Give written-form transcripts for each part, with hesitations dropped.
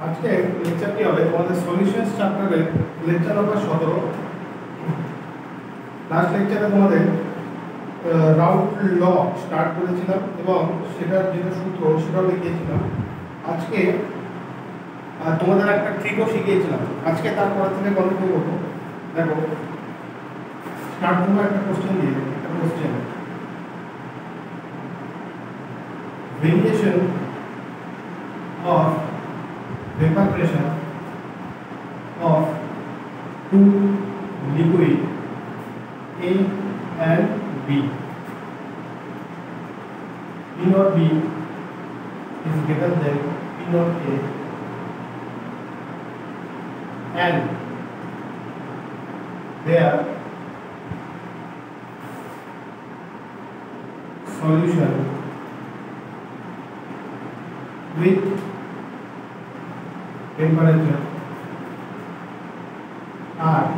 আজকে লেকচারটি হবে তোমাদের সলিউশনস চ্যাপ্টারের লেকচার নম্বর 17। লাস্ট লেকচারে তোমাদের রাউন্ড ল স্টার্ট করেছিলাম এবং সেটার যেটা সূত্র সেটাও দেখিয়েছিলাম। আজকে তোমাদের একটা ট্রিকও শিখিয়েছিলাম। আজকে তারপর থেকে কন্টিনিউ করবো। দেখো, স্টার্ট করবো একটা কোশ্চেন দিয়ে। একটা question, variation of vapor pressure of two liquid A and B. P naught B is greater than P naught A and their solution with temperature are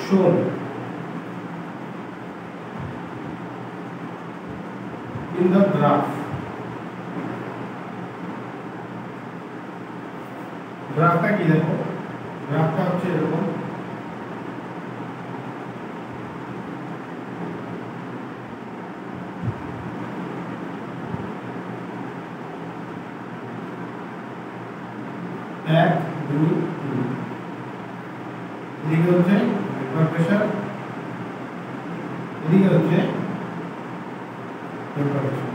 shown in the graph. গ্রাফটা কি দেখো, গ্রাফটা হচ্ছে এরকম। এক দুই তিন, এদিকে হচ্ছে ভেপার প্রেসার, এদিকে হচ্ছে vapour pressure.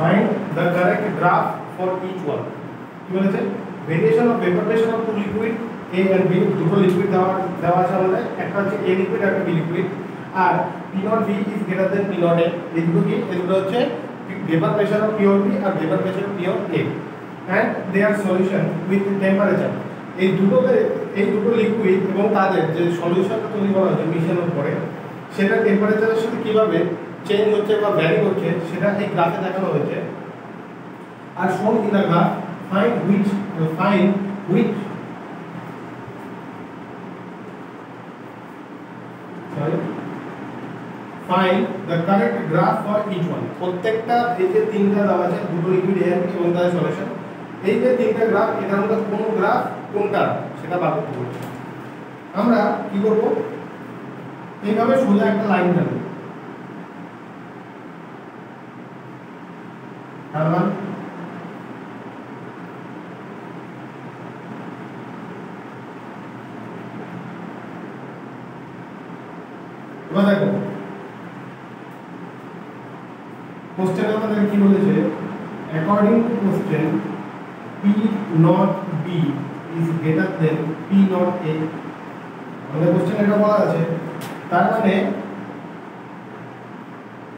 Find the correct graph for each one. কি বলেছে? Variation of vapour pressure of two liquid A and B, দুটো লিকুইড দেওয়া আছে আমাদের। একটা হচ্ছে A লিকুইড, একটা B লিকুইড। আর P naught B is greater than P naught A। এগুলো হচ্ছে vapour pressure of pure B আর vapour pressure of pure A and their solution with temperature। এই দুটো লিকুইড এবং তাদের যে সলিউশনটা তৈরি করা হচ্ছে মিশানোর পরে সেটা টেম্পারেচারের সাথে কিভাবে চেঞ্জ হচ্ছে বা ভ্যারি হচ্ছে সেটা এই গ্রাফে দেখানো হয়েছে। আর shown in the graph find the correct graph for each one। প্রত্যেকটা এই যে তিনটা দেওয়া আছে, দুটো লিকুইড এ এবং তাদের সলিউশন, এই যে তিনটা গ্রাফ, এটার মধ্যে কোন গ্রাফ কোনটা সেটা বার করতে হবে। আমরা কি করব, এইভাবে সোজা একটা লাইন টানব। কারণ এবার দেখো, কোশ্চেনে আমাদের কি বলেছে, according to question P naught B is greater than P naught A। আমাদের কোশ্চেনে এটা বলা আছে, তার মানে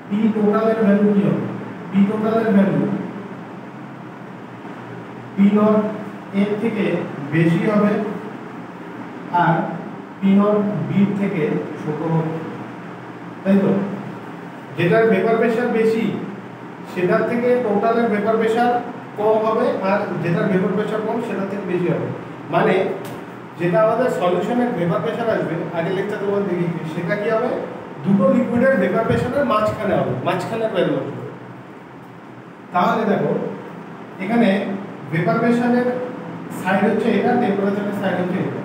P টোটালের ভ্যালু কি হবে? P টোটালের ভ্যালু P naught A থেকে বেশি হবে আর P naught B থেকে ছোট হবে, তাই তো? যেটার ভেপার প্রেসার বেশি সেটার থেকে টোটালের ভেপার প্রেসার কম হবে আর যেটার ভেপার প্রেসার কম সেটার থেকে বেশি হবে। মানে যেটা আমাদের সলিউশনের ভেপার প্রেসার আসবে, আগে লেকচার তোমাদের দেখিয়েছি, সেটা কি হবে, দুটো লিকুইডের ভেপার প্রেসারের মাঝখানে হবে, মাঝখানের ভ্যালু হবে। তাহলে দেখো, এখানে ভেপার প্রেসারের সাইড হচ্ছে এটা, টেম্পারেচারের সাইড হচ্ছে এটা।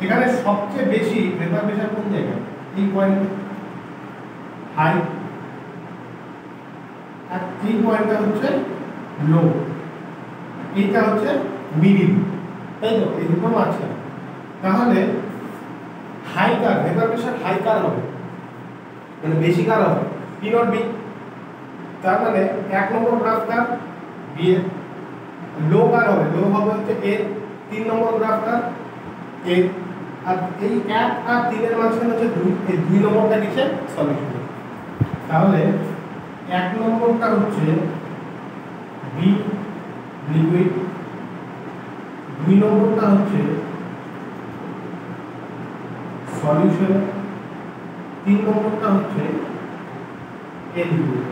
এখানে সবচেয়ে বেশি ভেপার প্রেসার কোন জায়গায়? এই পয়েন্ট হাই, আর এই পয়েন্টটা হচ্ছে লো, এইটা হচ্ছে মিডিল, তাই তো? এই দুটো মাঝখানে। তাহলে হাই কার, ভেপার প্রেসার হাই কার হবে, মানে বেশি কার হবে? P naught B। তার মানে এক নম্বর গ্রাফটা বি এর, লো কার হবে? লো হবে হচ্ছে এ। তিন নম্বর গ্রাফটা এ, আর এই 1 আর 3 এর মাঝখানে হচ্ছে 2, এই 2 নম্বরটা কিসের? সলিউশন। তাহলে এক নম্বরটা হচ্ছে বি লিকুইড, 2 নম্বরটা হচ্ছে সলিউশন, 3 নম্বরটা হচ্ছে এ লিকুইড।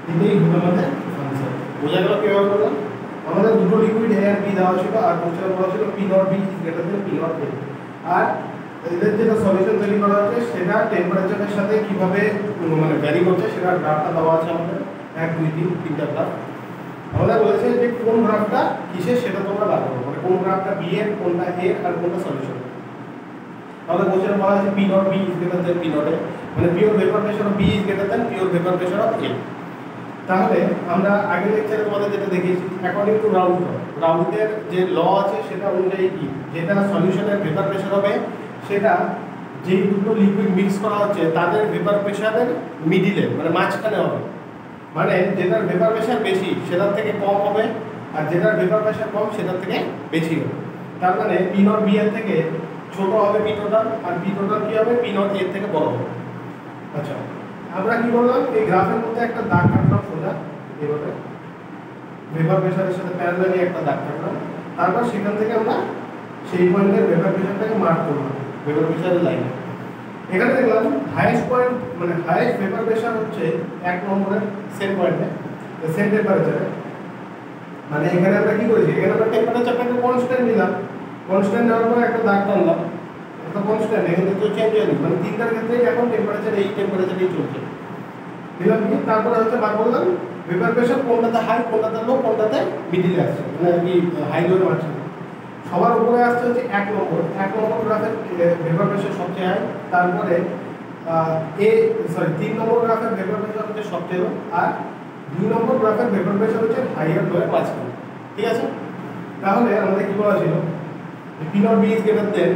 এটাই হলো আমাদের আনসার। বোঝা গেল কিভাবে করলাম? আমাদের দুটো লিকুইড এ আর বি দেওয়া ছিল, আর কোশ্চেন বলা ছিল P not B is greater than P naught A. আর এদের যেটা সলিউশন তৈরি করা হচ্ছে সেটা টেম্পারেচারের সাথে কিভাবে মানে ভ্যারি করছে সেটা গ্রাফটা দেওয়া আছে আমাদের 1 2 3 তিনটা গ্রাফ। আমাদের বলেছে যে কোন গ্রাফটা কিসের সেটা তোমরা বার করো, মানে কোন গ্রাফটা বি এর, কোনটা এ আর কোনটা সলিউশন। আমাদের কোশ্চেন বলা আছে P not B is greater than P naught A, মানে pure vapour pressure of B is greater than pure vapour pressure of A. তাহলে আমরা আগের লেকচারে তোমাদের যেটা দেখিয়েছি অ্যাকর্ডিং টু রাউথের যে ল আছে সেটা অনুযায়ী কি, যেটা সলিউশনের ভেপার প্রেসার হবে সেটা যেই দুটো লিকুইড মিক্স করা হচ্ছে তাদের ভেপার প্রেসারের মিডিলে মানে মাঝখানে হবে, মানে যেটার ভেপার প্রেসার বেশি সেটার থেকে কম হবে আর যেটার ভেপার প্রেসার কম সেটার থেকে বেশি হবে। তার মানে পি নট বি এর থেকে ছোট হবে পি টোটাল, আর পি টোটাল কি হবে পি নট এর থেকে বড় হবে। আচ্ছা, আমরা কি বললাম এই গ্রাফের মধ্যে একটা দাগ কাটলাম সোজা এইভাবে, ভেপার প্রেসারের সাথে প্যারালালি একটা দাগ কাটলাম, তারপর সেখান থেকে আমরা সেই পয়েন্টের ভেপার প্রেসারটাকে মার্ক করলাম ভেপার প্রেসারের লাইনে। এখানে দেখলাম হাইয়েস্ট পয়েন্ট মানে হাইয়েস্ট ভেপার প্রেসার হচ্ছে 1 নম্বরের সেম পয়েন্টে, সেম টেম্পারেচারে। মানে এখানে আমরা কি করেছি, এখানে আমরা টেম্পারেচারটাকে কনস্ট্যান্ট নিলাম, কনস্ট্যান্ট নেওয়ার পর একটা দাগ টানলাম, এটা কনস্ট্যান্ট, এখানে তো চেঞ্জ হয়নি, মানে তিনটার ক্ষেত্রেই এখন টেম্পারেচার এই টেম্পারেচারেই চলছে। দিলাম কি, তারপরে হচ্ছে বার করলাম ভেপার প্রেসার কোনটাতে হাই কোনটাতে লো কোনটাতে মিডিলে আসছে, মানে কি হাই লো মাঝখানে। সবার উপরে আসছে হচ্ছে 1 নম্বর গ্রাফের ভেপার প্রেসার সবচেয়ে হাই, তারপরে 3 নম্বর গ্রাফের ভেপার প্রেসার হচ্ছে সবচেয়ে লো, আর 2 নম্বর গ্রাফের ভেপার প্রেসার হচ্ছে হাই আর লো এর মাঝখানে। ঠিক আছে, তাহলে আমাদের কি বলা ছিল P not B is greater than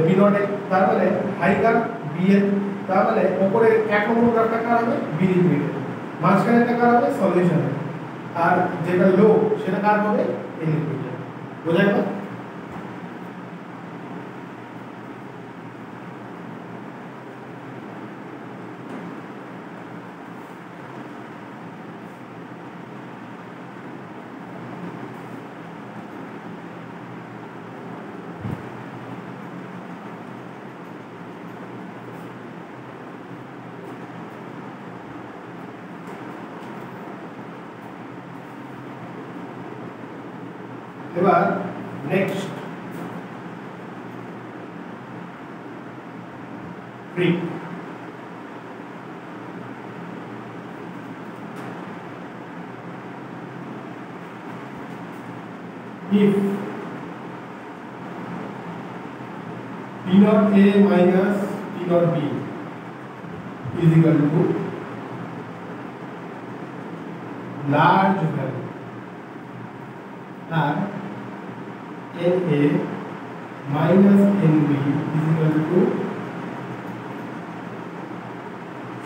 P naught A, তার মানে হাই কার বি এর, তার মানে উপরে 1 নম্বর গ্রাফটা কার হবে বি লিকুইড, মাঝখানেটা কার হবে সলিউশন, আর যেটা লো সেটা কার হবে এ লিকুইড। বোঝা গেল? এবার next trick, if P naught A minus P naught B is equal to large value and NA minus NB is equal to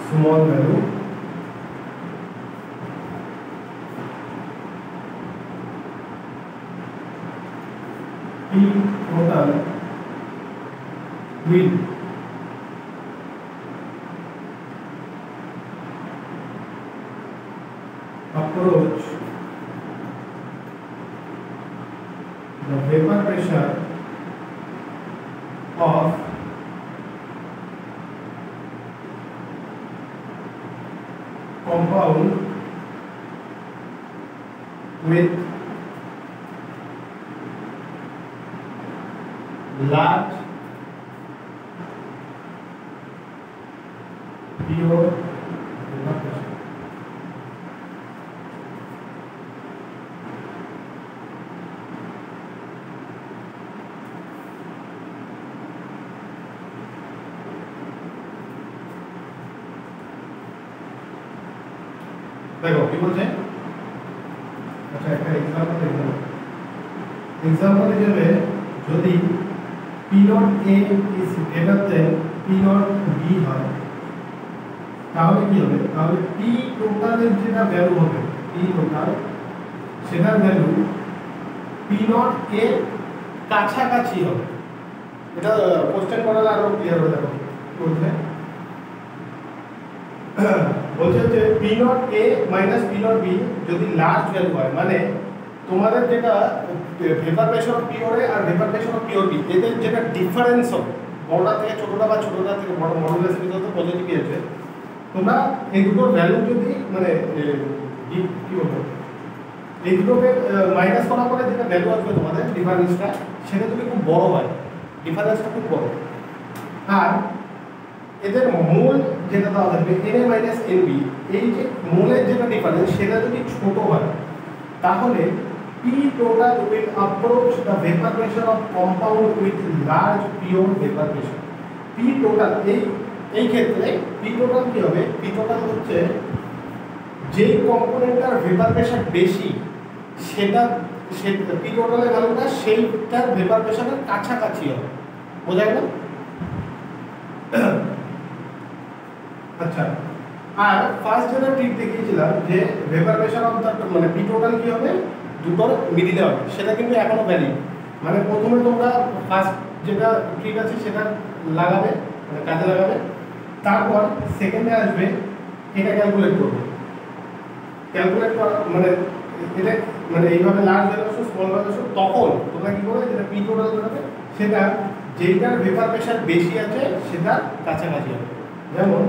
small value, P total will approach the vapor pressure of compound with large pure vapor pressure. দেখো কি বলছে, আচ্ছা একটা example দেখো, example হিসেবে যদি P naught A is greater than P naught B হয় তাহলে কি হবে, তাহলে P টোটালের যেটা ভ্যালু হবে P টোটাল সেটার ভ্যালু P naught এর কাছাকাছি হবে। এটা কোশ্চেন করালে আরো ক্লিয়ার হয়ে যাবে। বলছে বলছে যে P naught A minus P not B যদি লার্জ ভ্যালু হয়, মানে তোমাদের যেটা vapour pressure of pure A আর vapour pressure of pure B, এদের যেটা ডিফারেন্স হবে বড়টা থেকে ছোটটা বা ছোটটা থেকে বড় মডুলাসের ভিতরে তো পজিটিভ আছে, তোমরা এই দুটোর ভ্যালু যদি মানে কি বলবো এই দুটোকে মাইনাস করার পরে যেটা ভ্যালু আসবে তোমাদের ডিফারেন্সটা, সেটা যদি খুব বড় হয়, ডিফারেন্সটা খুব বড়, আর এদের মূল যেটা দেওয়া থাকবে N A minus N B, এই যে মূলের যেটা ডিফারেন্স সেটা যদি ছোট হয়, তাহলে P total will approach the vapor pressure of compound with large pure vapor pressure. P total এই ক্ষেত্রে P total কি হবে? P total হচ্ছে যেই কম্পোনেন্টটার ভেপার প্রেশার বেশি সেটা P total এর ভ্যালুটা সেইটার ভেপার প্রেশারের কাছাকাছি হবে। বোঝা গেল? আচ্ছা, আর ফার্স্ট যেটা ট্রিক দেখিয়েছিলাম যে ভেপার প্রেশার অফ দ্য মানে P total কি হবে? দুটোর মিডিলে হবে, সেটা কিন্তু এখনো ভ্যালিড। মানে প্রথমে তোমরা ফার্স্ট যেটা ট্রিক আছে সেটা লাগাবে, মানে কাজে লাগাবে, তারপর সেকেন্ডে আসবে এটা ক্যালকুলেট করবে। ক্যালকুলেট করা মানে এটা মানে এইভাবে লার্জ ভ্যালু স্মল ভ্যালু, তখন তোমরা কি করবে, যেটা পি টোটাল করবে সেটা যেইটার ভেপার প্রেশার বেশি আছে সেটা কাছাকাছি হবে। যেমন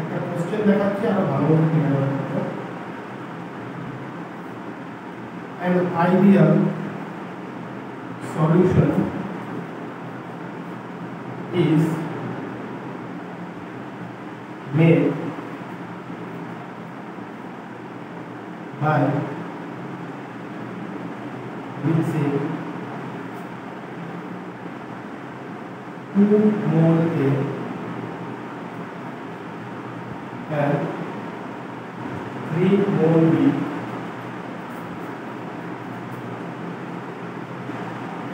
একটা কোশ্চেন দেখাচ্ছি, আরো ভালো করে an ideal solution is made by mixing 2 mole A and 3 mole B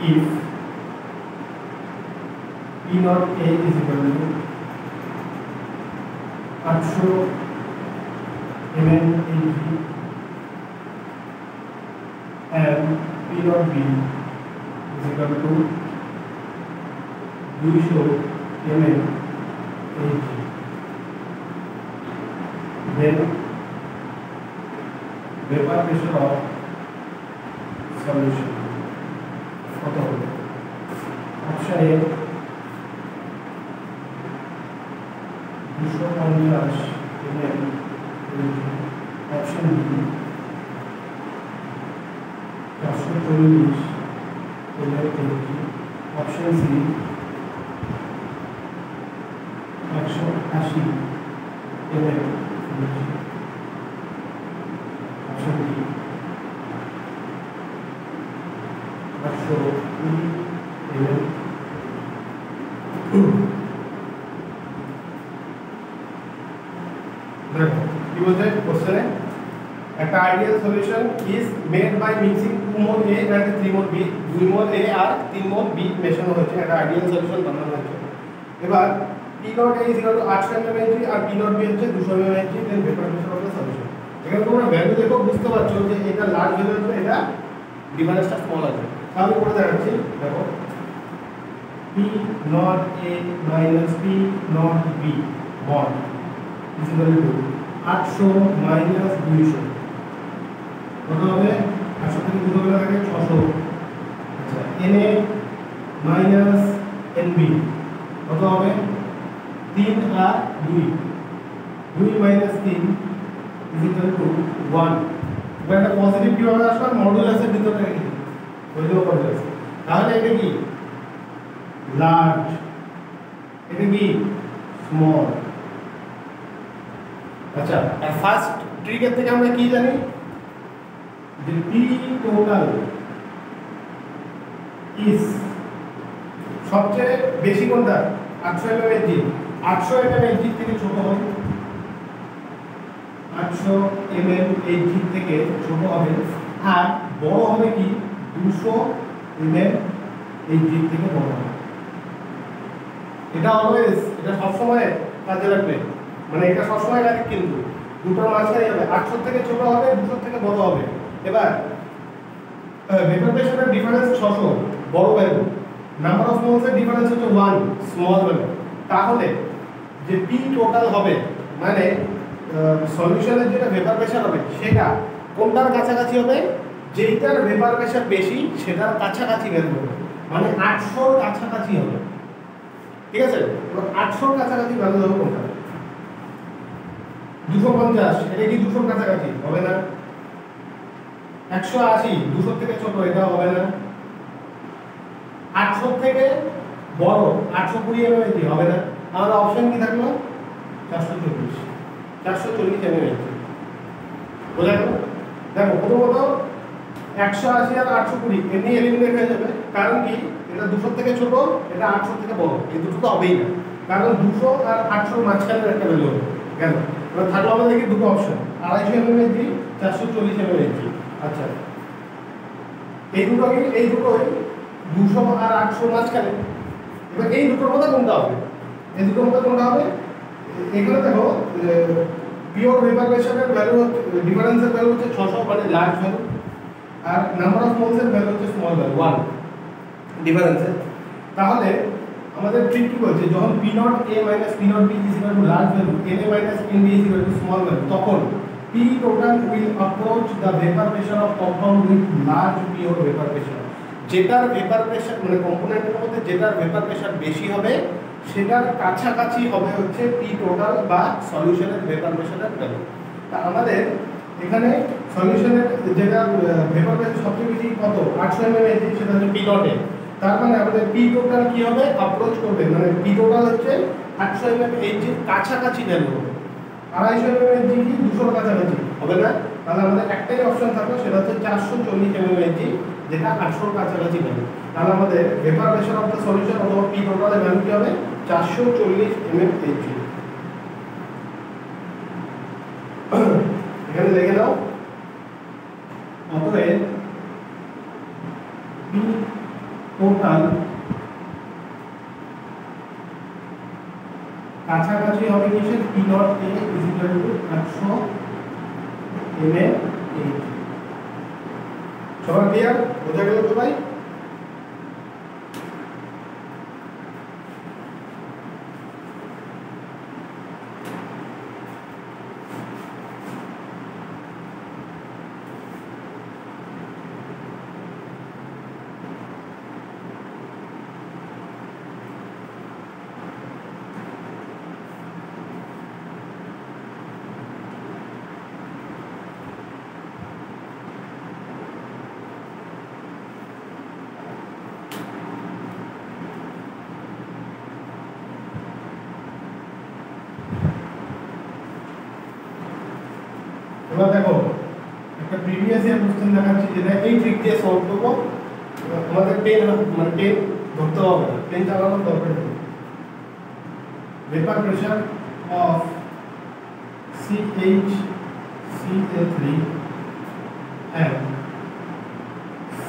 if P naught A is equal to 800 mmHg and P naught B is equal to 200 mmHg, then vapor pressure of solution কত হবে? Option A 250 ml, option B 440 ml, option C 180 ml, option D 120 ml। দেখো কি বলছে কোশ্চেনে, একটা ideal solution is made by mixing 2 mole A and 3 mole B, 2 mole A আর 3 mole B মেশানো হয়েছে, একটা আইডিয়াল সলিউশন বানানো হয়েছে। এবার P naught A is equal to 800 mmHg R P naught B হচ্ছে 200 mmHg, then vapour pressure of the solution. এখানে তোমরা ভ্যালু দেখো বুঝতে পারছো যে এটা লার্জ ভ্যালু আছে, এটা ডিফারেন্সটা স্মল আছে। আমি করে দেখাচ্ছি, দেখো P naught A minus P naught B bond is equal to 800 minus 200, কত হবে? 800 থেকে 200 গেলে থাকে 600। আচ্ছা, Na minus Nb কত হবে? 3 আর 2, 2 minus 3 is equal to 1। এবার একটা পজিটিভ কিভাবে আসবে? মডুলাসের ভিতরে রেখে দিই, বুঝতে পারছো? তাহলে এটা কি লার্জ, এটা কি স্মল। আচ্ছা, আর ফার্স্ট ট্রিকের থেকে আমরা কি জানি যে P total is সবচেয়ে বেশি কোনটা? 800 mmHg, 800 mmHg থেকে ছোট হবে, 800 mmHg থেকে ছোট হবে, আর বড় হবে কি 200 mmHg থেকে বড় হবে। এটা অলওয়েজ, এটা সবসময় কাজে লাগবে, মানে এটা সবসময় লাগে, কিন্তু দুটোর মাঝখানে যাবে, 800 থেকে ছোট হবে, 200 থেকে বড় হবে। এবার ভেপার প্রেশারের ডিফারেন্স 600 বড় ভ্যালু, নাম্বার অফ মোলস এর ডিফারেন্স হচ্ছে 1 স্মল ভ্যালু। তাহলে যে পি টোটাল হবে মানে সলিউশনের যেটা ভেপার প্রেশার হবে সেটা কোনটার কাছাকাছি হবে, যেইটার ভেপার প্রেশার বেশি সেটার কাছাকাছি ভ্যালু হবে, মানে 800 কাছাকাছি হবে। ঠিক আছে, এবার 800 কাছাকাছি ভ্যালু হবে কোনটা? 250, এটা কি 200 কাছাকাছি হবে না? 180, 200 থেকে ছোট, এটা হবে না। 800 থেকে বড় 820 এমএম হবে না। আমাদের অপশন কি থাকলো? 440 এমএম। বোঝা গেল? দেখো প্রথমত 180 আর 820 এমনি এলিমিনেট হয়ে যাবে, কারণ কি এটা 200 থেকে ছোট, এটা 800 থেকে বড়, এই দুটো তো হবেই না, কারণ 200 আর 800 মাঝখানের একটা ভ্যালু হবে। কেন? এবার থাকলো আমাদের কি দুটো অপশন, 250 এমএম, 440 এমএম। আচ্ছা, এই দুটোই 200 আর 800 মাঝখানে। এবার এই দুটোর মধ্যে কোনটা হবে? এই দুটোর মধ্যে কোনটা হবে? এখানে দেখো পিওর ভেপার প্রেশারের ভ্যালু, ডিফারেন্সের ভ্যালু হচ্ছে 600, মানে লার্জ ভ্যালু, আর নাম্বার অফ মোলসের ভ্যালু হচ্ছে স্মল ভ্যালু 1 ডিফারেন্সে। তাহলে আমাদের ট্রিক কি বলছে, যখন P naught A minus P naught B is equal to large value, Na minus Nb is equal to small value, তখন P total will approach the vapor pressure of compound with large pure vapor pressure। যেটার vapour pressure মানে কম্পোনেন্টের মধ্যে যেটার vapour pressure বেশি হবে সেটার কাছাকাছি হবে হচ্ছে পি টোটাল বা সলিউশনের ভেপার প্রেশারের ভ্যালু। তা আমাদের এখানে সলিউশনের যেটা ভেপার প্রেশার সবচেয়ে বেশি কত 800 এমএম, সেটা হচ্ছে পি নটে। তার মানে আমাদের পি টোটাল কি হবে, অ্যাপ্রোচ করবে, মানে পি টোটাল হচ্ছে 800 এমএম এর কাছাকাছি ভ্যালু হবে। 250 এমএম কি 200 কাছাকাছি হবে না, তাহলে আমাদের একটাই অপশন থাকবে, সেটা হচ্ছে 440 এমএম, যেটা 800 কাছাকাছি ভ্যালু। তাহলে আমাদের vapour pressure of the solution অথবা পি টোটালের ভ্যালু কি হবে, 440 এমএম। এখানে দেখে নাও, অতএব পি টোটাল কাছাকাছি হবে কিসের, P naught A is equal two 800 MM. সবার ক্লিয়ার? বোঝা গেল তো ভাই? এবার দেখো একটা প্রিভিয়াস ইয়ার কোশ্চেন দেখাচ্ছি, যেটা এই ট্রিক দিয়ে সলভ করবো। আমাদের পেন মানে পেন ধরতে হবে না, পেন চালানোর দরকার নেই। Vapour pressure of CHCl3 and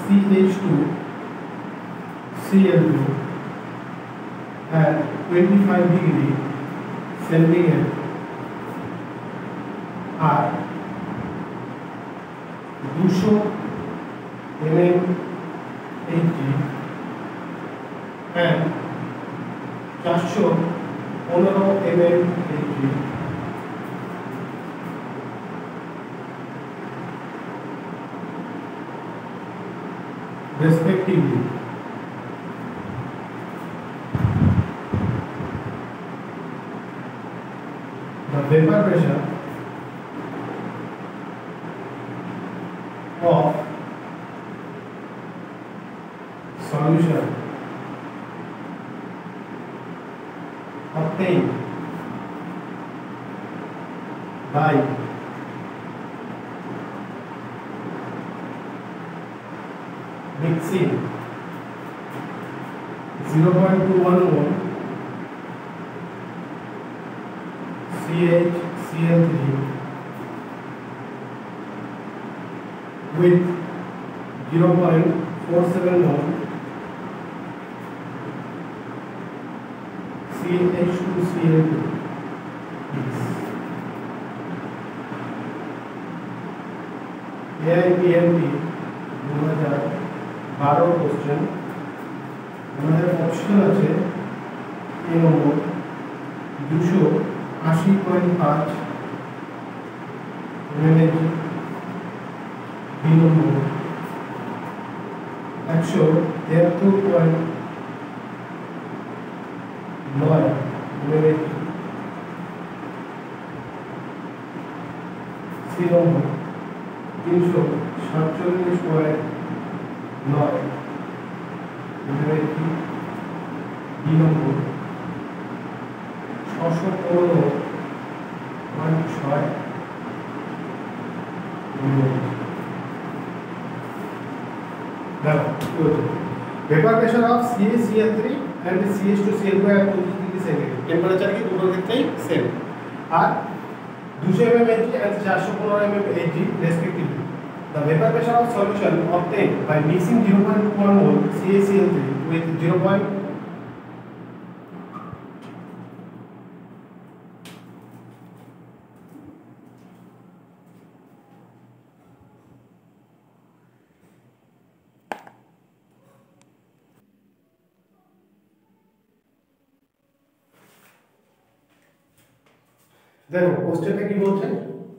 CH2Cl2 at 25 degree centigrade are 200 mm Hg and 415 mm Hg respectively. The vapor pressure of solution obtained by mixing 0.21 mol CHCl3 with 0.47 mol CH2Cl2 AIPMP 2012 question. हमारे option আছে A নম্বর 280.5 mmHg, B নম্বর 173.9 mmHg, C নম্বর 347.9 mmHg, D নম্বর 615.6 mmHg। Now, vapor pressure of CaCl3 and CH2Cl2 at 25 degree centigrade. Temperature की दोनों कितने same और 200 mmHg and 415 mmHg respectively. The vapor pressure of solution obtained by mixing 0.1 mole CaCl3 with 0. দেখো কোশ্চেনটা কি বলছে,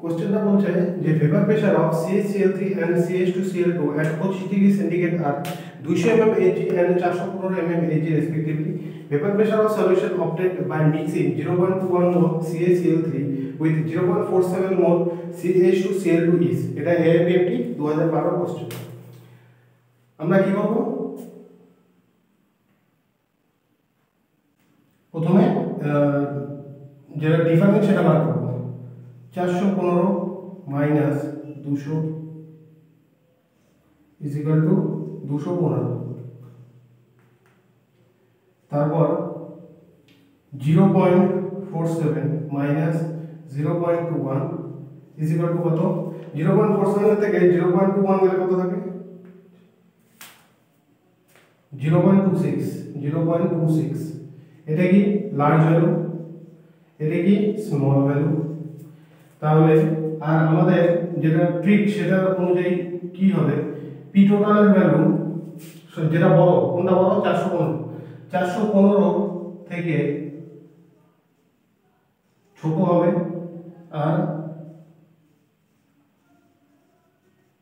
কোশ্চেনটা বলছে যে vapour pressure of CaCl3 and CH2Cl2 at 25 degree centigrade are 200 mmHg and 415 mmHg respectively. Vapor pressure of solution obtained by mixing 0.1 mole CaCl3 with 0.47 mole CH2Cl2 is, এটা AIPMT 2012 question. আমরা কি করব, প্রথমে যেটা ডিফারেন্স সেটা বার করব। 415 মাইনাস 200 ইজ ইকুয়াল টু 215, তারপর 0.47 minus 0.21 is equal to কত, 0.47 থেকে 0.21 গেলে কত থাকে, 0.26, এটা কি লার্জ ভ্যালু, এটা কি স্মল ভ্যালু। তাহলে আর আমাদের যেটা ট্রিক সেটা অনুযায়ী কি হবে, পি টোটালের ভ্যালু যেটা বড়, কোনটা বড়, 415 থেকে ছোট হবে আর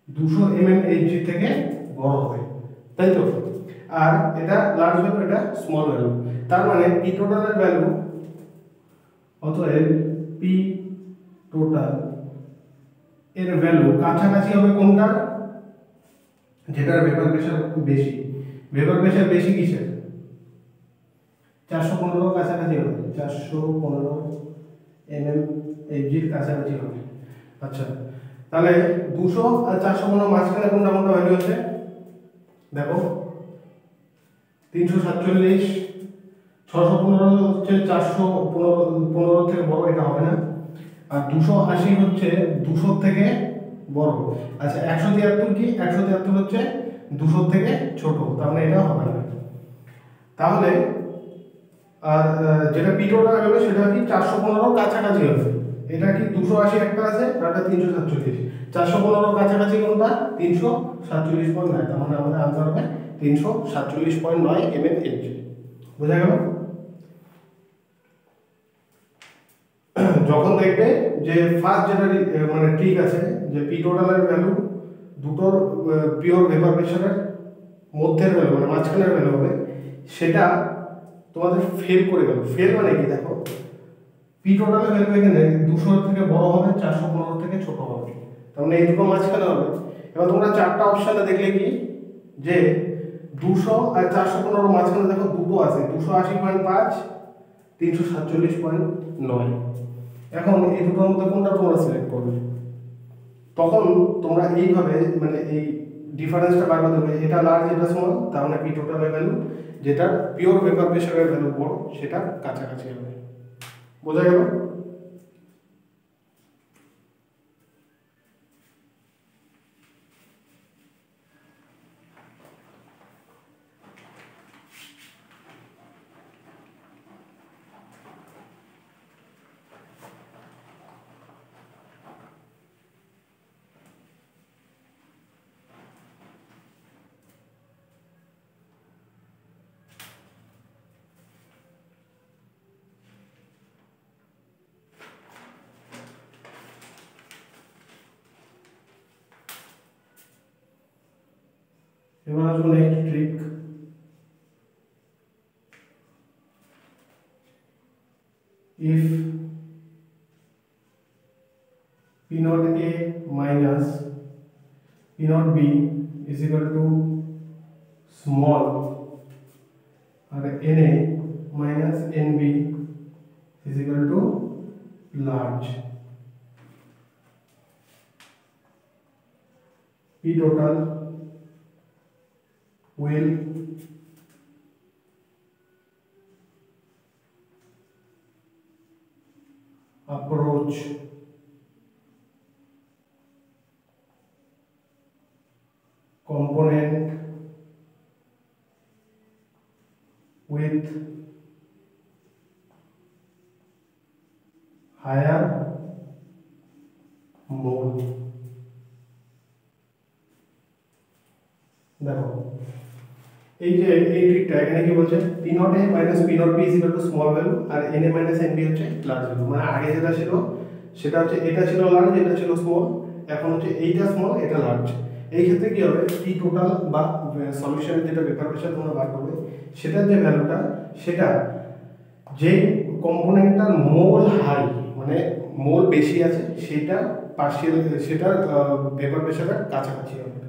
200 mmHg থেকে বড় হবে, তাই তো। আর এটা লার্জ ভ্যালু, এটা স্মল ভ্যালু, তার মানে পি টোটালের ভ্যালু, অতএব পি টোটাল এর ভ্যালু কাছাকাছি হবে কোনটার, যেটার ভেপার প্রেসার বেশি। ভেপার প্রেসার বেশি কিসের, 415 কাছাকাছি হবে, 415 mmHg এর কাছাকাছি হবে। আচ্ছা, তাহলে 200 আর 415 মাঝখানে কোনটা কোনটা ভ্যালু আছে, দেখো 347, 615 হচ্ছে 415 থেকে বড়, এটা হবে না। আর 280 হচ্ছে 200 থেকে বড়। আচ্ছা 173 কি, 173 হচ্ছে 200 থেকে ছোট, তার মানে এটা হবে না। তাহলে আর যেটা পি টোটাল হবে সেটা কি 415 কাছাকাছি হবে, এটা কি 280 একটা আছে আর এটা 347, 415 কাছাকাছি কোনটা, 347.9, তার মানে আমাদের आंसर হবে 347.9 mmHg। বোঝা গেল। যখন দেখবে যে ফার্স্ট যেটা মানে ঠিক আছে যে পি টোটালের ভ্যালু দুটোর পিওর ভেপার প্রেসারের মধ্যের ভ্যালু মানে মাঝখানের ভ্যালু হবে, সেটা তোমাদের ফেল করে গেল। ফেল মানে কি, দেখো পি টোটালের ভ্যালু এখানে 200 থেকে বড় হবে, 415 থেকে ছোট হবে, তার মানে এই দুটো মাঝখানে হবে। এবার তোমরা চারটা অপশনে দেখলে কি যে 200 আর 415 মাঝখানে দেখো দুটো আছে, 280.5, 347.9। এখন এই দুটোর মধ্যে কোনটা তোমরা সিলেক্ট করবে, তখন তোমরা এইভাবে মানে এই ডিফারেন্সটা বার করতে হবে, এটা লার্জ এটা স্মল, তার মানে পি টোটালের ভ্যালু যেটা পিওর ভেপার প্রেসারের ভ্যালু বড় সেটা কাছাকাছি হবে। বোঝা গেল। এবার আসবো next trick. if p naught a minus p naught b is equal to small और na minus nb is equal to large, p total will approach component with higher mole। দেখো এই যে এই ট্রিকটা এখানে কি বলছে, p naught a minus p naught b is equal to small value আর na minus nb হচ্ছে লার্জ ভ্যালু। মানে আগে যেটা ছিল সেটা হচ্ছে এটা ছিল লার্জ, এটা ছিল স্মল, এখন হচ্ছে এইটা স্মল এটা লার্জ। এই ক্ষেত্রে কি হবে, p টোটাল বা সলিউশনের যেটা ভেপার প্রেসার তোমরা বার করবে সেটার যে ভ্যালুটা সেটা যে কম্পোনেন্টটার মোল হাই মানে মোল বেশি আছে সেটা পার্শিয়াল সেটার ভেপার প্রেসারের কাছাকাছি হবে।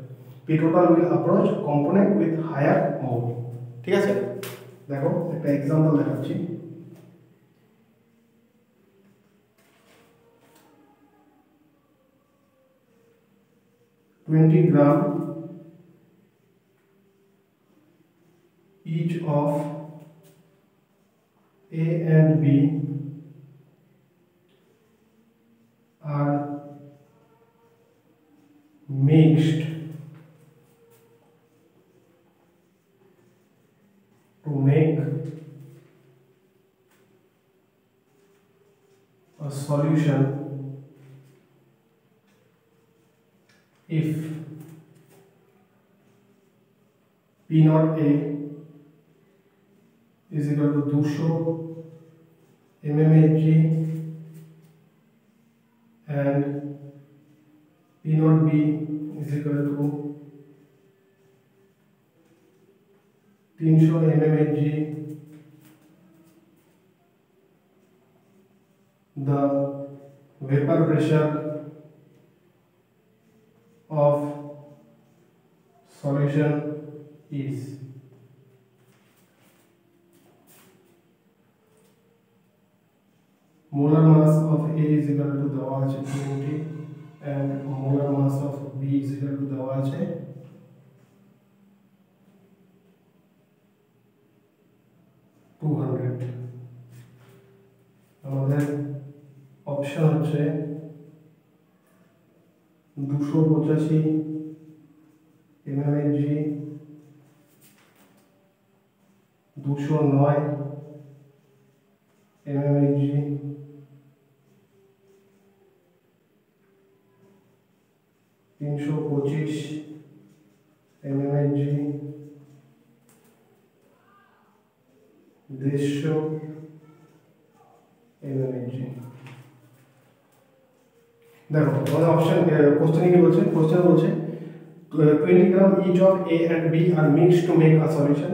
p total will approach component with higher mole। ঠিক আছে, দেখো একটা एग्जांपल দেখাচ্ছি। $20 grams each of A and B are mixed to make a solution if P naught A is equal to 200 mmHg and P naught B is equal to 300 mmHg, the vapor pressure of solution is molar mass of A is equal to দেওয়া আছে 20 and molar mass of B is equal to দেওয়া আছে 200। আমাদের option হচ্ছে 285 mmHg, 209 mmHg, 325 mmHg, 150 mmHg। দেখো আমাদের option কোশ্চেনে কি বলছে, কোশ্চেন বলছে 20 গ্রাম each of A and B are mixed to make a solution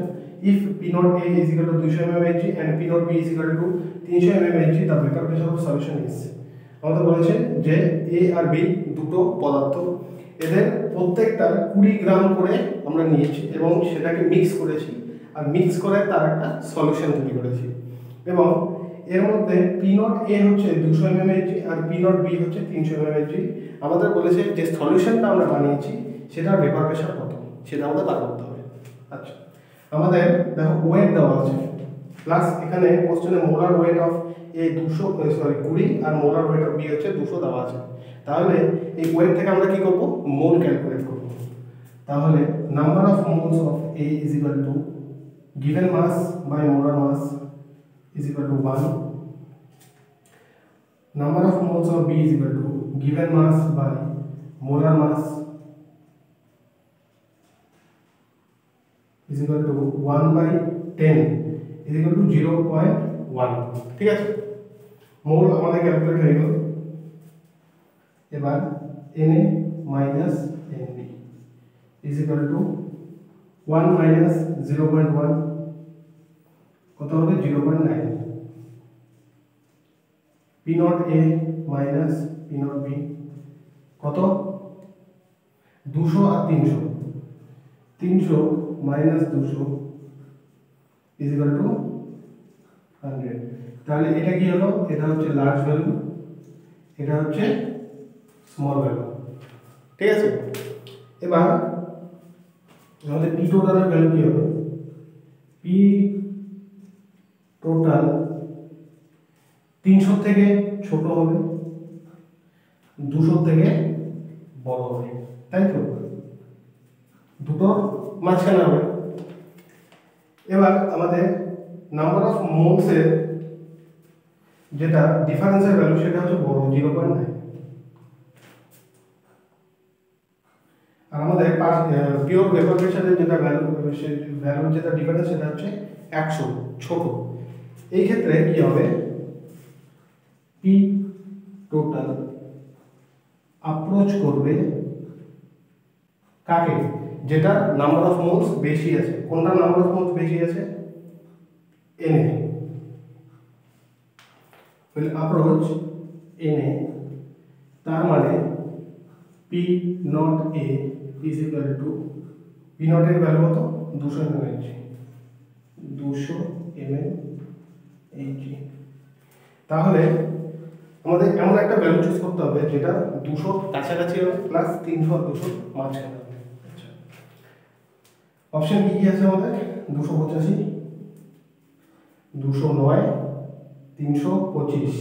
if P naught A is equal to 200 mmHg and P naught B is equal to 300 mmHg, the vapor pressure of solution is। আমাদের বলেছে যে A R B দুটো পদার্থ, এদের প্রত্যেকটা 20 গ্রাম করে আমরা নিয়েছি এবং সেটাকে মিক্স করেছি আর মিক্স করে তার একটা সলিউশন তৈরি করেছি এবং এর মধ্যে P naught A হচ্ছে 200 mmHg আর P naught B হচ্ছে 300 mmHg। আমাদের বলেছে যে সলিউশনটা আমরা বানিয়েছি সেটার ভেপার প্রেসার কত সেটা আমাদের বার করতে হবে। আচ্ছা, আমাদের দেখো ওয়েট দেওয়া আছে প্লাস এখানে কোশ্চেনে মোলার ওয়েট অফ A 20 আর মোলার ওয়েট অফ B হচ্ছে 200 দেওয়া আছে। তাহলে এই ওয়েট থেকে আমরা কি করব, মোল ক্যালকুলেট করব। তাহলে number of moles of A is equal to given mass by molar mass is equal to 1, number of moles of B is equal to given mass by molar mass is equal to 1 by 10 is equal to 0.1। ঠিক আছে, মোল আমাদের calculate হয়ে গেল। এবার Na minus Nb is equal to 1 মাইনাস 0.1 কত হবে 0.9, P naught A minus P not B কত 200 আর 300, 300 মাইনাস 200 ইজ ইকুয়াল টু 100। তাহলে এটা কি হলো, এটা হচ্ছে লার্জ ভ্যালু, এটা হচ্ছে স্মল ভ্যালু, ঠিক আছে। এবার আমাদের পি টোটালের ভ্যালু কি হবে, পি টোটাল 300 থেকে ছোট হবে, 200 থেকে বড় হবে, তাই তো, দুটো মাঝখানে হবে। এবার আমাদের নাম্বার অফ মোলসের যেটা ডিফারেন্সের ভ্যালু সেটা হচ্ছে বড় 0.9, আর আমাদের পিওর ভেপার প্রেসারের যেটা ভ্যালু, সেই ভ্যালুর যেটা ডিফারেন্স সেটা হচ্ছে 100 ছোট। এই ক্ষেত্রে কি হবে, পি টোটাল অ্যাপ্রোচ করবে কাকে, যেটা নাম্বার অফ মোলস বেশি আছে। কোনটা নাম্বার অফ মোলস বেশি আছে, এনএ, will approach Na, তার মানে P not A is equal to P not এর ভ্যালু কত 200 mmHg, 200 mmHg। তাহলে আমাদের এমন একটা ভ্যালু চুজ করতে হবে যেটা 200 কাছাকাছি হবে প্লাস 300 আর 200 মাঝখানে হবে। আচ্ছা, অপশন কি কি আছে আমাদের, 285, 209, 325,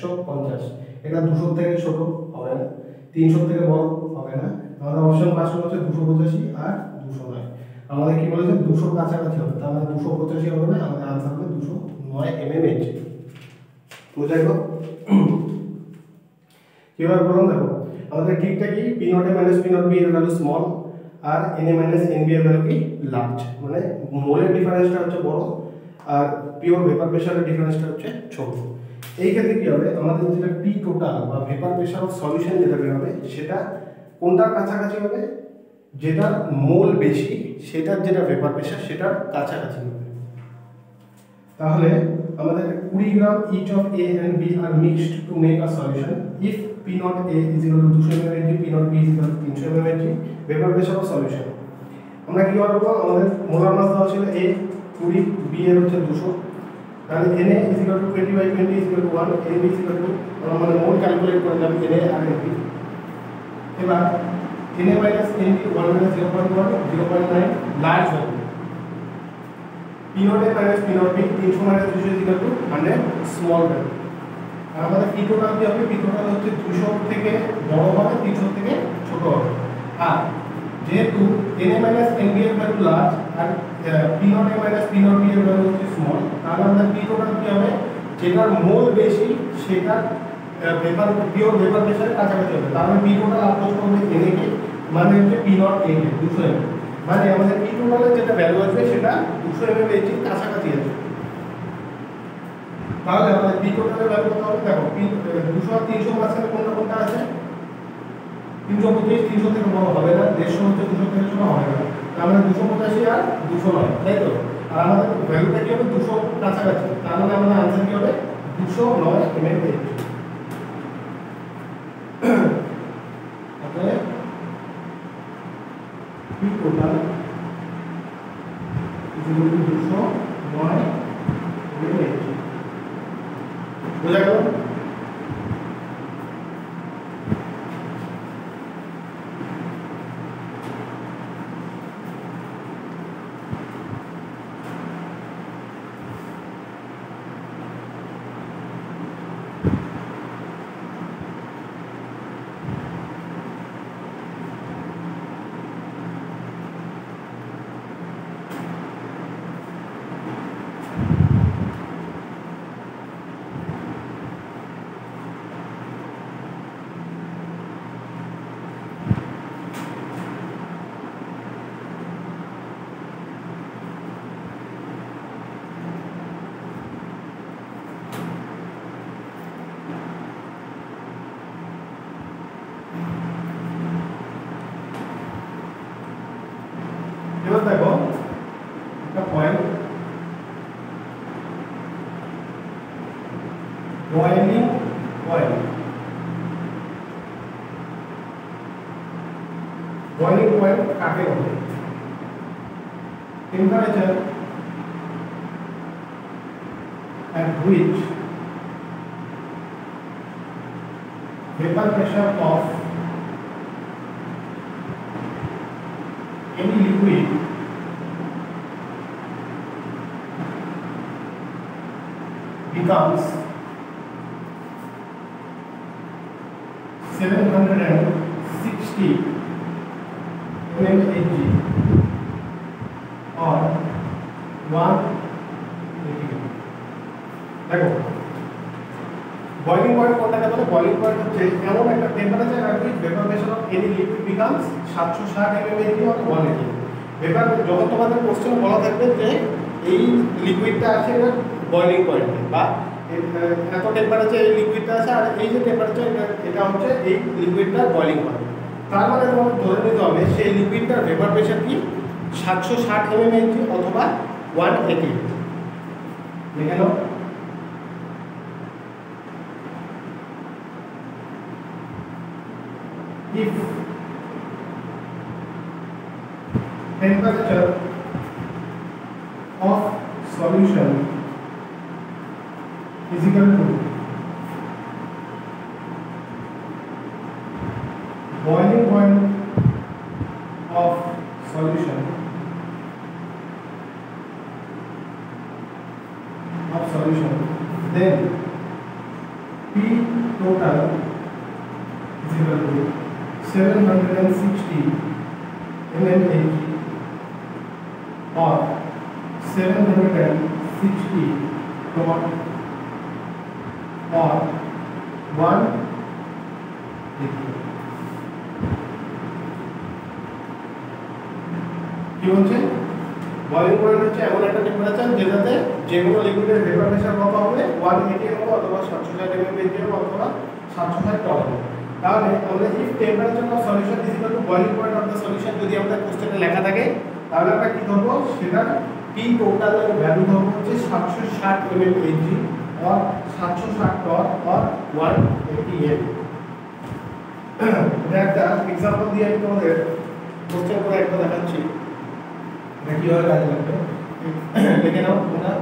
150। এটা 200 থেকে ছোট হবে না, 300 থেকে বড় হবে না। আমাদের অপশন ফার্স্ট হচ্ছে 285 আর 209। আমাদের কি বলেছে 200 কাছাকাছি হবে, তার মানে 285 হবে না, আমাদের आंसर হবে 209 mmHg। বুঝা গেল কিভাবে বলুন, দেখো আমাদের ঠিকটা কি, P naught A minus P not B এর ভ্যালু স্মল আর N A minus N B এর ভ্যালু কি লার্জ, মানে মোলের ডিফারেন্সটা হচ্ছে বড় আর পিওর ভেপার প্রেসারের ডিফারেন্সটা হচ্ছে ছোট। এই ক্ষেত্রে কি হবে, আমাদের যেটা পি টোটাল বা ভেপার প্রেসার অফ সলিউশন যেটা বের হবে সেটা কোনটার কাছাকাছি হবে, যেটার মোল বেশি সেটার যেটা ভেপার প্রেসার সেটার কাছাকাছি হবে। তাহলে আমাদের 20 গ্রাম each of A and B are mixed to make a solution if P not A is equal to 200 mmHg, P not B is equal to 300 mmHg, vapor pressure of solution। আমরা কি করব, আমাদের molar mass দেওয়া ছিল A 20, B এর হচ্ছে 200, তাহলে Na is equal to 20/20 is equal to 1, Nb is equal to মানে মোল ক্যালকুলেট করে দিলাম Na আর Nb। এবার Na minus Nb 1 minus 0.1 0.9 large value, P not A minus P not B 300 minus 200 is equal to 100 small value. আর আমাদের P total কি হবে, P total হচ্ছে 200 থেকে বড় হবে, 300 থেকে ছোট হবে। আর যেহেতু Na minus Nb এর ভ্যালু লার্জ আর P not A minus P not B এর ভ্যালু হচ্ছে স্মল, তাহলে আমাদের P total কি হবে, যেটার মোল বেশি সেটা ভেপার পিওর ভেপার প্রেসারের কাছাকাছি হবে। তাহলে P total অ্যাপ্রোচ করবে Na কে, মানে হচ্ছে P not A K 200 mm, মানে আমাদের P total এর যেটা ভ্যালু আসবে সেটা 200 mmHg এর কাছাকাছি আসবে। তাহলে আমাদের P total এর ভ্যালু কত হবে, দেখো P 200 আর 300 মাঝখানে কোনটা কোনটা আছে, 325 300 থেকে বড় হবে না, 150 হচ্ছে 200 থেকে ছোট হবে না, তার মানে 285 আর 209, তাই তো। আর আমাদের ভ্যালুটা কি হবে 200 কাছাকাছি, তার মানে আমাদের आंसर কি হবে 209 mmHg। তাহলে P total is equal to 209 mmHg। বুঝা গেল? এবার দেখো বয়লিং পয়েন্ট কাকে বলে? Temperature at which vapor pressure of any liquid becomes 760 mmHg or 1 atm. দেখো বয়লিং পয়েন্ট কোনটাকে বলে? বয়লিং পয়েন্ট হচ্ছে এমন একটা temperature at which vapor pressure of any liquid becomes 760 mmHg or 1 atm. Vapour যখন তোমাদের কোশ্চেন বলা থাকবে যে এই লিকুইডটা আছে এটা বয়লিং পয়েন্টে বা এত টেম্পারেচার এই লিকুইডটা আছে আর এই যে টেম্পারেচার এটা হচ্ছে এই লিকুইডটার বয়লিং পয়েন্ট, তার মানে তোমাকে ধরে নিতে হবে সেই লিকুইডটার ভেপার প্রেশার কি 760 mmHg অথবা 1 atm। লিখে নাও। If temperature of solution is equal to boiling point of solution then P total is equal to 760 mmHg or 760 dot or 1 atm। কি বলছে? বয়লিং পয়েন্ট হচ্ছে এমন একটা টেম্পারেচার যেটাতে যে কোনো লিকুইডের ভেপার প্রেসার কত হবে 1 atm হবে অথবা 760 mmHg হবে অথবা 760 টন হবে। তাহলে আমরা if temperature of solution is equal to boiling point of the solution যদি আমাদের কোশ্চেনে লেখা থাকে তাহলে আমরা কি করব? সেটা P টোটাল এর ভ্যালু ধরব হচ্ছে 760 mmHg or 760 torr or 1 atm। এটা একটা एग्जांपल দিয়ে আমি তোমাদের কোশ্চেন করে একটা দেখাচ্ছি এটা কিভাবে কাজে লাগবে। লিখে নাও তোমরা।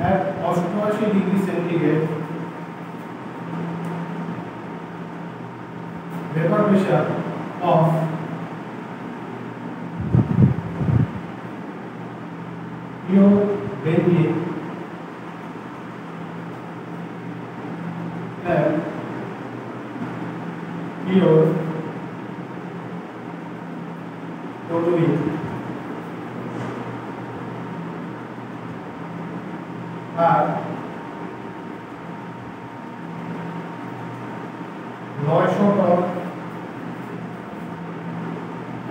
At 88 degree centigrade, vapor pressure of pure benzene and pure toluene আর 900 torr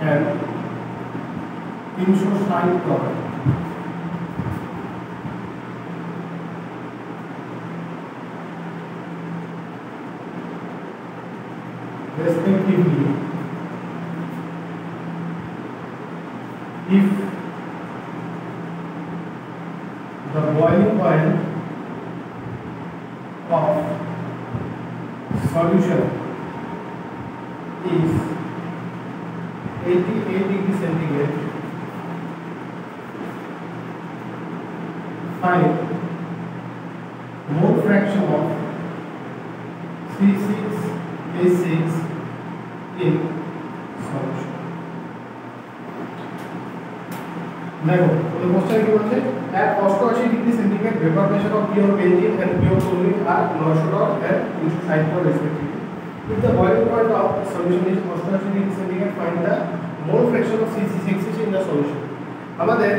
and 360 torr respectively if the boiling point of solution is 88 degree centigrade, find mole fraction of C6H6 in solution। देखो तो question কি বলছে at 88 degree centigrade vapor pressure of pure benzene and pure toluene are 900 and 360 respectively। If the boiling point of solution is 88 degree centigrade, find the mole fraction of C6H6 in the solution। আমাদের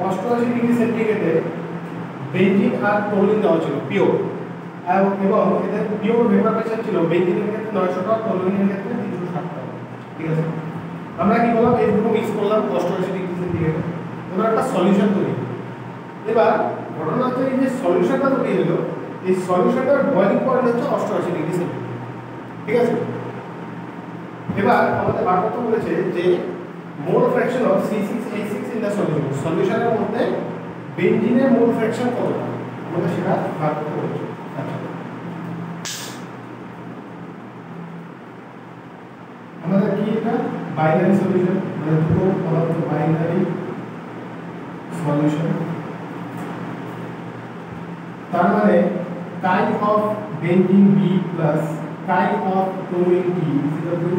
88 degree সেন্টিগ্রেডে benzene আর টoluene দেওয়া ছিল pure এবং এদের pure vapour pressure ছিল বেনজিনের ক্ষেত্রে 900 ton, টolueনের ক্ষেত্রে 360 ton. ঠিক আছে, আমরা কি করলাম এই দুটো মিক্স করলাম 88 ডিগ্রি সেন্টিগ্রেড। এবার একটা সলিউশন তৈরি। এবার ঘটনা হচ্ছে এই যে সলিউশনটা তৈরি হলো, এই সলিউশনটার বয়লিং পয়েন্ট হচ্ছে 88 ডিগ্রি সেন্টিগ্রেড। ঠিক আছে, এবার আমাদের বার করতে বলেছে যে mole fraction of C6H6 in the solution, সলিউশনের মধ্যে বেনজিনের মোল ফ্র্যাকশন কতটা আমাদের সেটা বার করতে বলেছে। আচ্ছা, আমাদের কি এটা বাইনারি সলিউশন, মানে দুটো পদার্থ বাইনারি সলিউশন। তার মানে chi of benzene B plus chi of chlorine T is equal to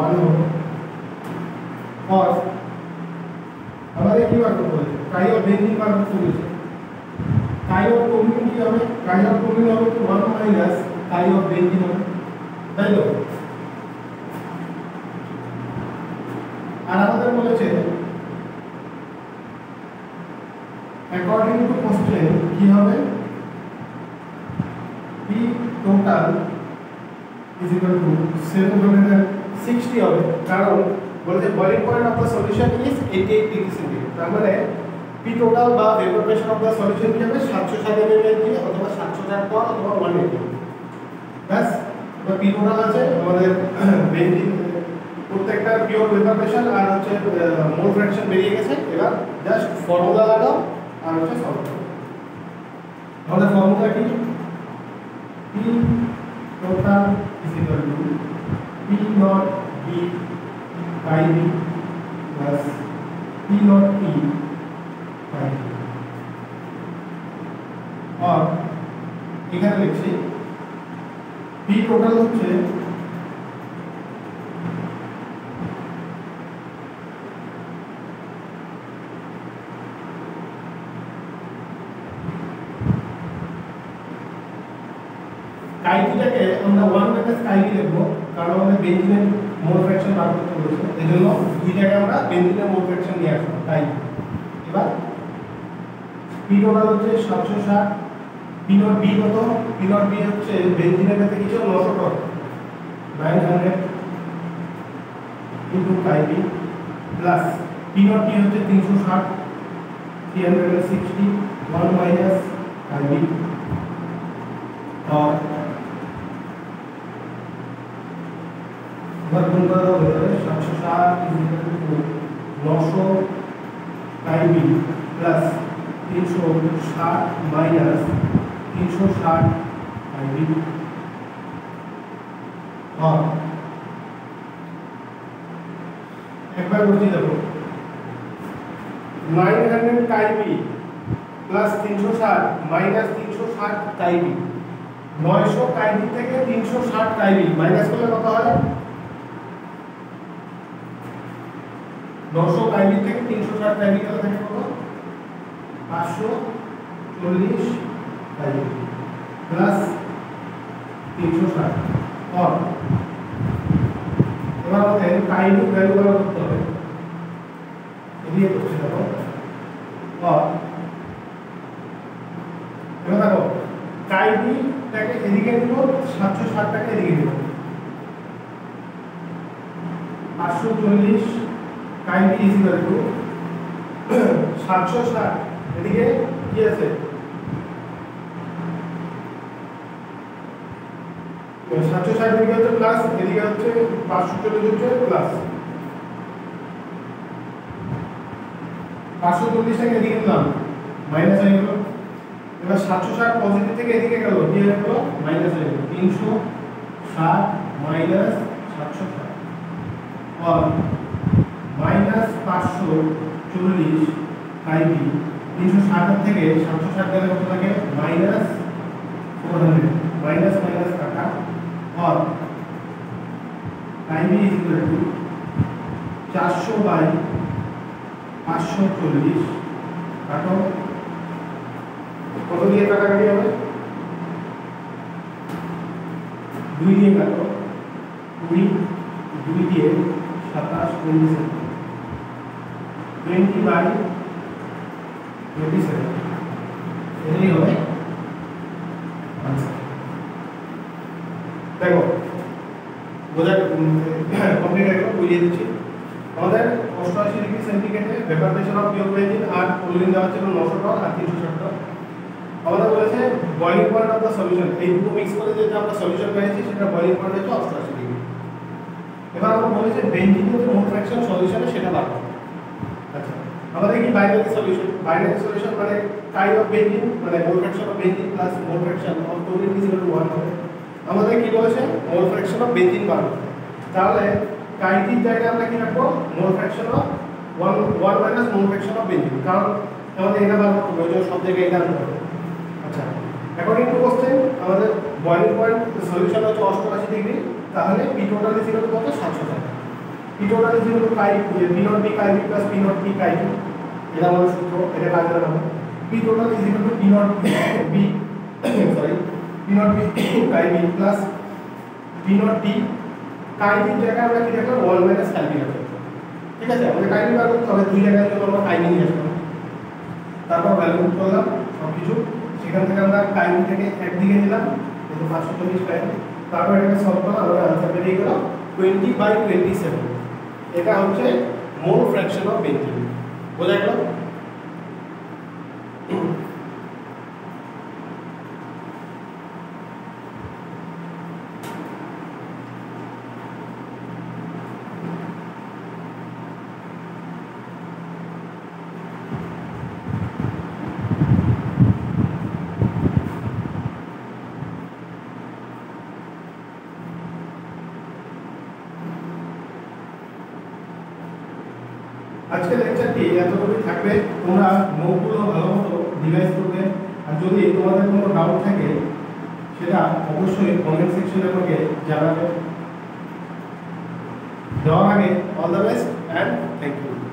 1 হবে। और আমাদের কি বার করতে হবে, কাই অফ বেনজিন বার করতে বলেছে। কাই অফ ক্লোরিন কি হবে, কাই অফ ক্লোরিন হবে 1 মাইনাস কাই অফ বেনজিন হবে, তাই তো। আর আমাদের বলেছে অ্যাকর্ডিং টু কোশ্চেন কি হবে, P total is equal to 760 হবে, কারণ বলতে boiling point of the solution is 88 degree centigrade. তার মানে P total বা vapour pressure of the solution কি হবে 760 ml অথবা 760 পর অথবা 180। বাস, তো P total আছে আমাদের বেনজিন প্রত্যেকটা পিওর ভেপর প্রেসার আর হচ্ছে মোল ফ্র্যাকশন বেরিয়ে গেছে। এবার জাস্ট ফর্মুলা লাগাও আর হচ্ছে সলভ করো। আমাদের ফর্মুলা কি, P total is equal to P naught B by B plus P naught T by B। और এখানে লিখছি P total হচ্ছে কাইটিটাকে আমরা 1 মাইনাস কাইটি লিখবো, কারণ আমাদের বেনজিনের মোল ফ্র্যাকশন বার করতে বলেছে, এজন্য দুইটাকে আমরা বেনজিনের মোল ফ্র্যাকশন নিয়ে আসবো তাই। এবার পি টোটাল হচ্ছে 760, পি নট বি কত, পি নট বি হচ্ছে বেনজিনের কাছে কিছু 900 ton 900 into chi T plus P nought T হচ্ছে 360 360 1 মাইনাস কাইটি। और वर्ग गुण करो हो जाए 760 इज इक्वल टू 900 काई प्लस 360 माइनस 360 काई। और एक बार बुझी देखो 900 काई प्लस 360 माइनस 360 काई, 900 কাইবি থেকে 360 কাইবি মাইনাস করলে কত হয়, 900 কাইবি থেকে 360 কাইবি গেলে থাকে কত 540 কাইবি প্লাস 360। और এবার আমাদের কাইবি ভ্যালু বার করতে হবে, এদিকে করছি দেখো। और এবার দেখো কাইবি টাকে এদিকে নিব, 760 টাকা এদিকে নিব, 540 কাইবি ইজ ইকুয়াল টু 760 এদিকে কি আছে 760 এদিকে হচ্ছে প্লাস, এদিকে হচ্ছে 540 হচ্ছে প্লাস, 540 টাকা এদিকে নিলাম মাইনাস হয়ে গেল। এবার 760 পজিটিভ থেকে এদিকে গেল কি হলো মাইনাস হয়ে গেল 360 মাইনাস 760 और माइनस 540 काईबी 360 থেকে 760 গেলে কত থাকে माइनस 400 माइनस माइनस काटा और काईबी इज इक्वल टू 400 बाई 540 काटो কত দিয়ে কাটাকাটি হবে 2 দিয়ে কাটো 20 2 দিয়ে 27 20 বাই 27 এটাই হবে आंसर। দেখো বোঝা কমপ্লিট হয়ে গেল, বুঝিয়ে দিচ্ছি। আমাদের 88 ডিগ্রি সেন্টিগ্রেডে vapour pressure of pure benzene আর ক্লোরিন দেওয়া ছিল 900 টন আর 360 টন। আমাদের বলেছে boiling point of the solution, এই দুটো মিক্স করে যেটা আমরা সলিউশন পেয়েছি সেটা বয়লিং পয়েন্ট হচ্ছে 88 ডিগ্রি। এবার আমরা বলেছে বেঞ্জিনের যে মোল ফ্র্যাকশন সলিউশনে সেটা বার করতে। আচ্ছা, আমাদের কি বাইনারি সলিউশন মানে কাইন্ড অফ বেঞ্জিন মানে মোল fraction of benzene plus mole fraction of chlorine is equal two 1 হবে। আমাদের কি বলেছে মোল ফ্র্যাকশন অফ বেঞ্জিন বার করতে। তাহলে কাইটির জায়গায় আমরা কি রাখবো মোল fraction of 1 minus mole fraction of benzene, কারণ আমাদের এটা বার করতে হবে, ওই সব জায়গায় এটা আনতে হবে। আচ্ছা, অ্যাকর্ডিং টু কোশ্চেন আমাদের বয়লিং পয়েন্ট সলিউশন হচ্ছে 88 ডিগ্রি, তাহলে P total is equal to কত 700 টাকা। P total is equal to chi P not B chi B plus P not B chi B, এটা আমাদের সূত্র, এটা কাজে লাগাবো। P total is equal to P not B sorry P not B chi B plus P nought D, chi বির জায়গায় আমরা কি রাখলাম 1 মাইনাস কাই বি রাখলাম। ঠিক আছে, আমাদের কাই বি বার করতে হবে, দুই জায়গায় জন্য আমরা কাই বি নিয়ে আসলাম, তারপর ভ্যালু পুট করলাম সব কিছু। সেখান থেকে আমরা কাই বি থেকে একদিকে নিলাম, কিন্তু 540 কাই, তারপর এটাকে সলভ করলাম, আমরা আনসার বেরিয়ে গেল 20/27। এটা হচ্ছে মোল ফ্র্যাকশন অফ বেঞ্জিন। বোঝা গেল? আজকের লেকচারটি এতটুকুই থাকবে। তোমরা নোটগুলো ভালো মতো রিভাইজ করবে, আর যদি তোমাদের কোনো ডাউট থাকে সেটা অবশ্যই কমেন্ট সেকশনে আমাকে জানাবে। দেওয়ার আগে all the best and thank you.